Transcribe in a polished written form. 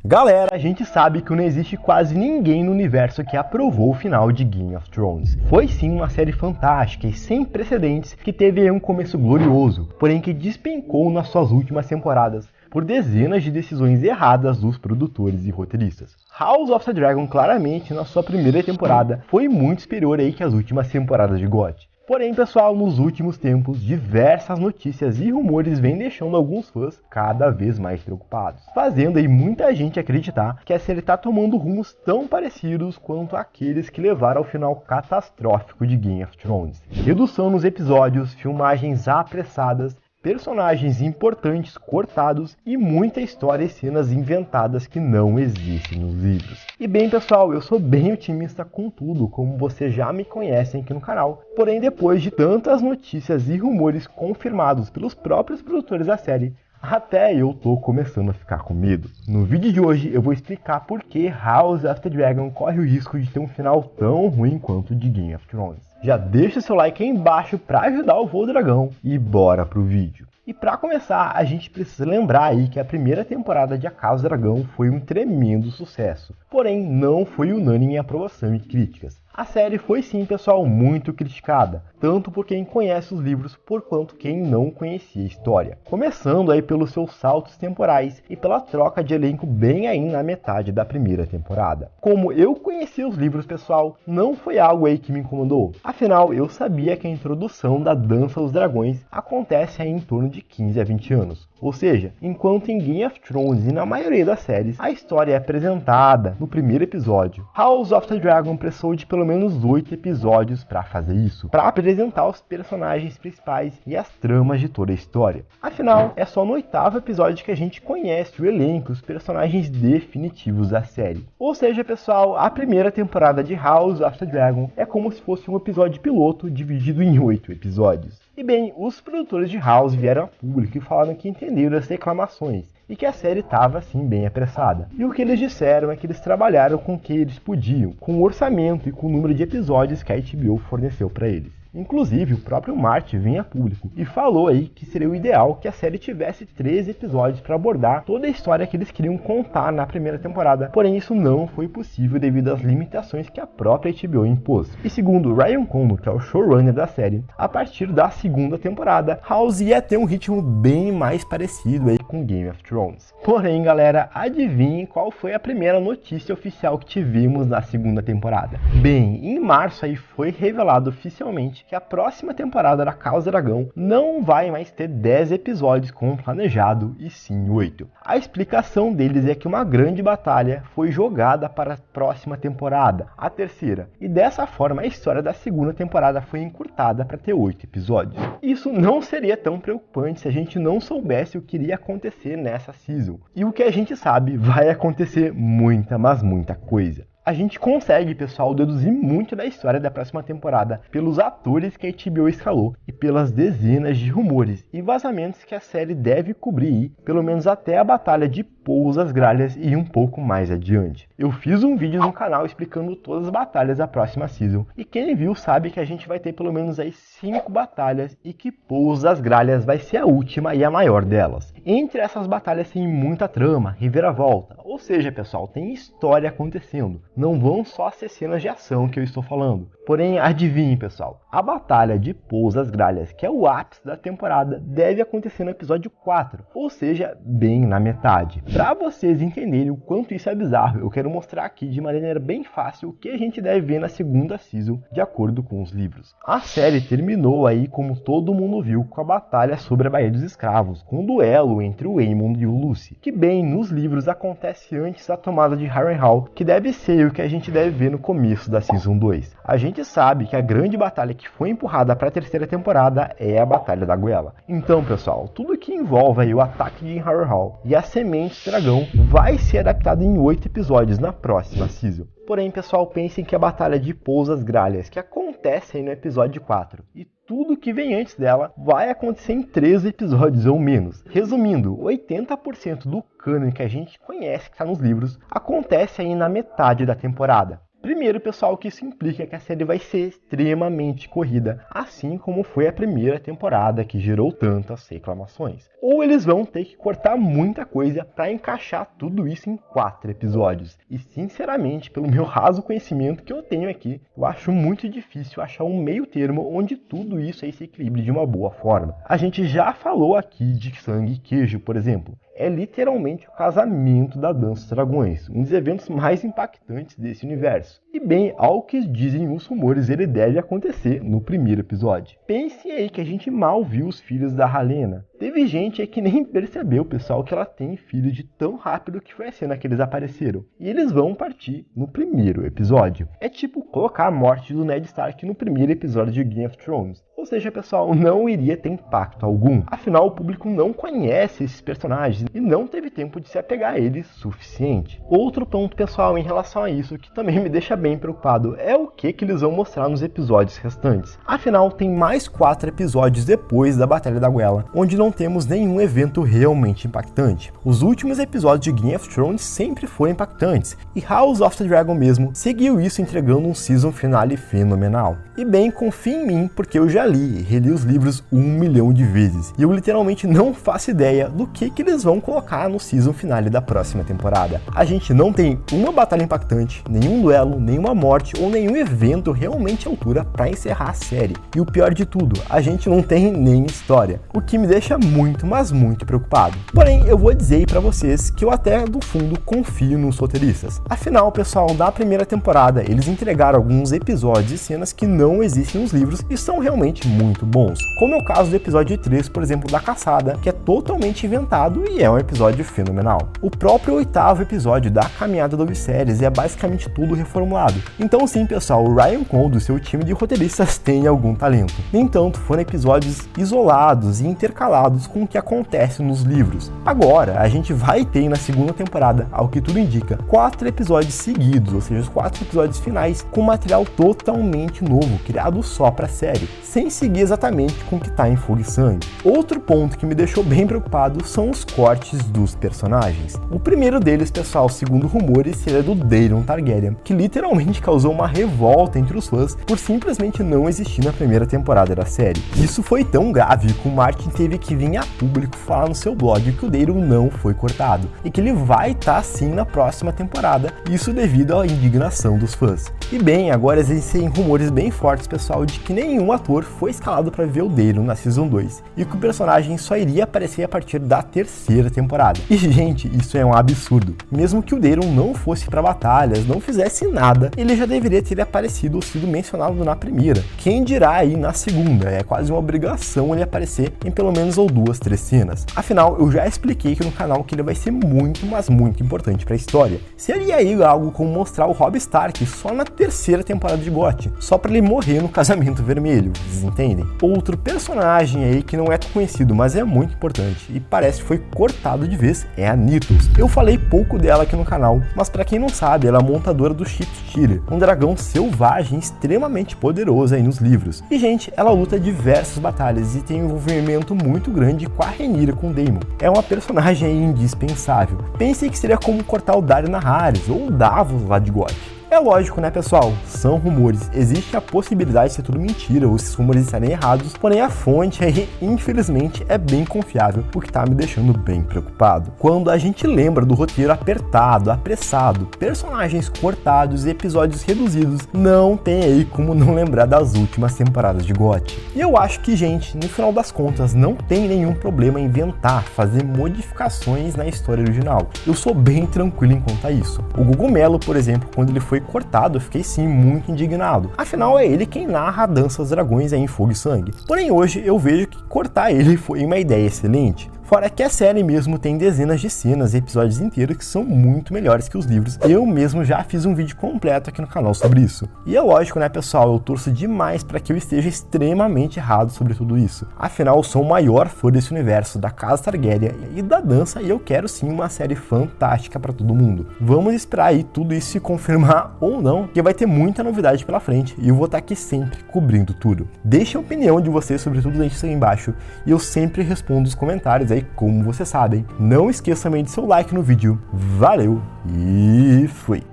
Galera, a gente sabe que não existe quase ninguém no universo que aprovou o final de Game of Thrones. Foi sim uma série fantástica e sem precedentes que teve um começo glorioso, porém que despencou nas suas últimas temporadas por dezenas de decisões erradas dos produtores e roteiristas. House of the Dragon claramente na sua primeira temporada foi muito superior aí que as últimas temporadas de GOT. Porém, pessoal, nos últimos tempos, diversas notícias e rumores vêm deixando alguns fãs cada vez mais preocupados, fazendo aí muita gente acreditar que a série está tomando rumos tão parecidos quanto aqueles que levaram ao final catastrófico de Game of Thrones. Redução nos episódios, filmagens apressadas, personagens importantes cortados e muita história e cenas inventadas que não existem nos livros. E bem pessoal, eu sou bem otimista com tudo, como vocês já me conhecem aqui no canal. Porém, depois de tantas notícias e rumores confirmados pelos próprios produtores da série, até eu tô começando a ficar com medo. No vídeo de hoje eu vou explicar por que House of the Dragon corre o risco de ter um final tão ruim quanto o de Game of Thrones. Já deixa seu like aí embaixo para ajudar o Voo Dragão e bora pro vídeo. E para começar, a gente precisa lembrar aí que a primeira temporada de A Casa do Dragão foi um tremendo sucesso, porém não foi unânime em aprovação e críticas. A série foi sim, pessoal, muito criticada, tanto por quem conhece os livros, por quanto quem não conhecia a história. Começando aí pelos seus saltos temporais e pela troca de elenco bem aí na metade da primeira temporada. Como eu conhecia os livros, pessoal, não foi algo aí que me incomodou. Afinal, eu sabia que a introdução da Dança dos Dragões acontece aí em torno de 15 a 20 anos. Ou seja, enquanto em Game of Thrones e na maioria das séries, a história é apresentada no primeiro episódio, House of the Dragon precisou de pelo menos 8 episódios para fazer isso, para apresentar os personagens principais e as tramas de toda a história. Afinal, é só no 8º episódio que a gente conhece o elenco e os personagens definitivos da série. Ou seja, pessoal, a primeira temporada de House of the Dragon é como se fosse um episódio piloto dividido em 8 episódios. E bem, os produtores de House vieram a público e falaram que entenderam as reclamações e que a série estava assim bem apressada. E o que eles disseram é que eles trabalharam com o que eles podiam, com o orçamento e com o número de episódios que a HBO forneceu para eles. Inclusive, o próprio Martin veio a público e falou aí que seria o ideal que a série tivesse 13 episódios para abordar toda a história que eles queriam contar na primeira temporada, porém isso não foi possível devido às limitações que a própria HBO impôs. E segundo Ryan Condal, que é o showrunner da série, a partir da segunda temporada, House ia ter um ritmo bem mais parecido aí com Game of Thrones. Porém, galera, adivinhem qual foi a primeira notícia oficial que tivemos na segunda temporada? Bem, em março aí foi revelado oficialmente que a próxima temporada da Casa do Dragão não vai mais ter 10 episódios como planejado, e sim 8. A explicação deles é que uma grande batalha foi jogada para a próxima temporada, a terceira, e dessa forma a história da segunda temporada foi encurtada para ter 8 episódios. Isso não seria tão preocupante se a gente não soubesse o que iria acontecer nessa season. E o que a gente sabe, vai acontecer muita, mas muita coisa. A gente consegue, pessoal, deduzir muito da história da próxima temporada pelos atores que a HBO escalou e pelas dezenas de rumores e vazamentos que a série deve cobrir, pelo menos até a Batalha de Pouso das Gralhas e um pouco mais adiante. Eu fiz um vídeo no canal explicando todas as batalhas da próxima season e quem viu sabe que a gente vai ter pelo menos aí 5 batalhas e que Pouso das Gralhas vai ser a última e a maior delas. Entre essas batalhas tem muita trama, reviravolta, ou seja, pessoal, tem história acontecendo. Não vão só ser cenas de ação que eu estou falando. Porém, adivinhe, pessoal, a Batalha de Pouso das Gralhas, que é o ápice da temporada, deve acontecer no episódio 4, ou seja, bem na metade. Para vocês entenderem o quanto isso é bizarro, eu quero mostrar aqui de maneira bem fácil o que a gente deve ver na segunda season, de acordo com os livros. A série terminou aí, como todo mundo viu, com a batalha sobre a Baía dos Escravos, com um duelo entre o Aemond e o Lucy, que bem, nos livros acontece antes da tomada de Harrenhal, que deve ser o que a gente deve ver no começo da Season 2. A gente sabe que a grande batalha que foi empurrada para a terceira temporada é a Batalha da Goela. Então, pessoal, tudo que envolve aí o ataque de Harrenhal e as sementes do dragão vai ser adaptado em 8 episódios na próxima Season. Porém, pessoal, pensem que a Batalha de Pouso das Gralhas, que acontece aí no episódio 4, e tudo que vem antes dela vai acontecer em 13 episódios ou menos. Resumindo, 80% do cânone que a gente conhece, que está nos livros, acontece aí na metade da temporada. Primeiro, pessoal, que isso implica que a série vai ser extremamente corrida, assim como foi a primeira temporada que gerou tantas reclamações. Ou eles vão ter que cortar muita coisa para encaixar tudo isso em 4 episódios. E sinceramente, pelo meu raso conhecimento que eu tenho aqui, eu acho muito difícil achar um meio termo onde tudo isso aí se equilibre de uma boa forma. A gente já falou aqui de Sangue e Queijo, por exemplo. É literalmente o casamento da Dança dos Dragões, um dos eventos mais impactantes desse universo. E bem, ao que dizem os rumores, ele deve acontecer no primeiro episódio. Pensem aí que a gente mal viu os filhos da Rhalyna. Teve gente aí que nem percebeu, pessoal, que ela tem filho de tão rápido que foi a cena que eles apareceram. E eles vão partir no primeiro episódio. É tipo colocar a morte do Ned Stark no primeiro episódio de Game of Thrones. Ou seja, pessoal, não iria ter impacto algum. Afinal, o público não conhece esses personagens e não teve tempo de se apegar a eles suficiente. Outro ponto, pessoal, em relação a isso, que também me deixa bem preocupado, é o que eles vão mostrar nos episódios restantes. Afinal, tem mais 4 episódios depois da Batalha da Goela, onde não temos nenhum evento realmente impactante. Os últimos episódios de Game of Thrones sempre foram impactantes, e House of the Dragon mesmo seguiu isso entregando um season finale fenomenal. E bem, confie em mim, porque eu já li e reli os livros 1 milhão de vezes, e eu literalmente não faço ideia do que eles vão colocar no season finale da próxima temporada. A gente não tem uma batalha impactante, nenhum duelo, nenhuma morte ou nenhum evento realmente à altura para encerrar a série. E o pior de tudo, a gente não tem nem história, o que me deixa muito, mas muito preocupado. Porém, eu vou dizer aí pra vocês que eu até do fundo confio nos roteiristas. Afinal, pessoal, na primeira temporada eles entregaram alguns episódios e cenas que não existem nos livros e são realmente muito bons. Como é o caso do episódio 3, por exemplo, da Caçada, que é totalmente inventado e é um episódio fenomenal. O próprio 8º episódio da Caminhada do Viserys é basicamente tudo reformulado. Então sim, pessoal, o Ryan Condal e seu time de roteiristas tem algum talento. No entanto, foram episódios isolados e intercalados com o que acontece nos livros. Agora, a gente vai ter na segunda temporada, ao que tudo indica, 4 episódios seguidos, ou seja, os 4 episódios finais com material totalmente novo, criado só pra série, sem seguir exatamente com o que tá em Fogo e Sangue. Outro ponto que me deixou bem preocupado são os cortes dos personagens. O primeiro deles, pessoal, segundo rumores, seria do Daemon Targaryen, que literalmente causou uma revolta entre os fãs por simplesmente não existir na primeira temporada da série. Isso foi tão grave que o Martin teve que vir a público falar no seu blog que o Daemon não foi cortado e que ele vai estar sim na próxima temporada, isso devido à indignação dos fãs. E bem, agora existem rumores bem fortes, pessoal, de que nenhum ator foi escalado para ver o Daemon na Season 2 e que o personagem só iria aparecer a partir da terceira temporada. E gente, isso é um absurdo. Mesmo que o Daemon não fosse para batalhas, não fizesse nada, ele já deveria ter aparecido ou sido mencionado na primeira. Quem dirá aí na segunda? É quase uma obrigação ele aparecer em pelo menos ou 2, 3 cenas. Afinal, eu já expliquei aqui no canal que ele vai ser muito, mas muito importante para a história. Seria aí algo como mostrar o Robb Stark só na terceira temporada de GOT, só para ele morrer no casamento vermelho, vocês entendem? Outro personagem aí que não é tão conhecido, mas é muito importante e parece que foi cortado de vez, é a Nithos. Eu falei pouco dela aqui no canal, mas para quem não sabe, ela é a montadora do Shift-Tear, um dragão selvagem extremamente poderoso aí nos livros. E gente, ela luta diversas batalhas e tem um envolvimento muito grande com a Rhaenyra, com o Daemon. É uma personagem aí indispensável. Pensei que seria como cortar o Daario Naharis ou o Davos lá de GOT. É lógico, né, pessoal? São rumores. Existe a possibilidade de ser tudo mentira ou esses rumores estarem errados, porém a fonte aí, infelizmente, é bem confiável, o que tá me deixando bem preocupado. Quando a gente lembra do roteiro apertado, apressado, personagens cortados e episódios reduzidos, não tem aí como não lembrar das últimas temporadas de GOT. E eu acho que, gente, no final das contas, não tem nenhum problema em inventar, fazer modificações na história original. Eu sou bem tranquilo em quanto a isso. O Gugumelo, por exemplo, quando ele foi cortado, eu fiquei sim muito indignado. Afinal, é ele quem narra a Dança dos Dragões aí em Fogo e Sangue. Porém, hoje eu vejo que cortar ele foi uma ideia excelente. Fora que a série mesmo tem dezenas de cenas e episódios inteiros que são muito melhores que os livros. Eu mesmo já fiz um vídeo completo aqui no canal sobre isso. E é lógico, né, pessoal, eu torço demais para que eu esteja extremamente errado sobre tudo isso. Afinal, eu sou o maior fã desse universo, da Casa Targaryen e da dança, e eu quero sim uma série fantástica para todo mundo. Vamos esperar aí tudo isso se confirmar ou não, que vai ter muita novidade pela frente e eu vou estar aqui sempre cobrindo tudo. Deixe a opinião de vocês sobre tudo isso aí embaixo e eu sempre respondo os comentários aí, como vocês sabem. Não esqueça também de seu like no vídeo. Valeu e fui!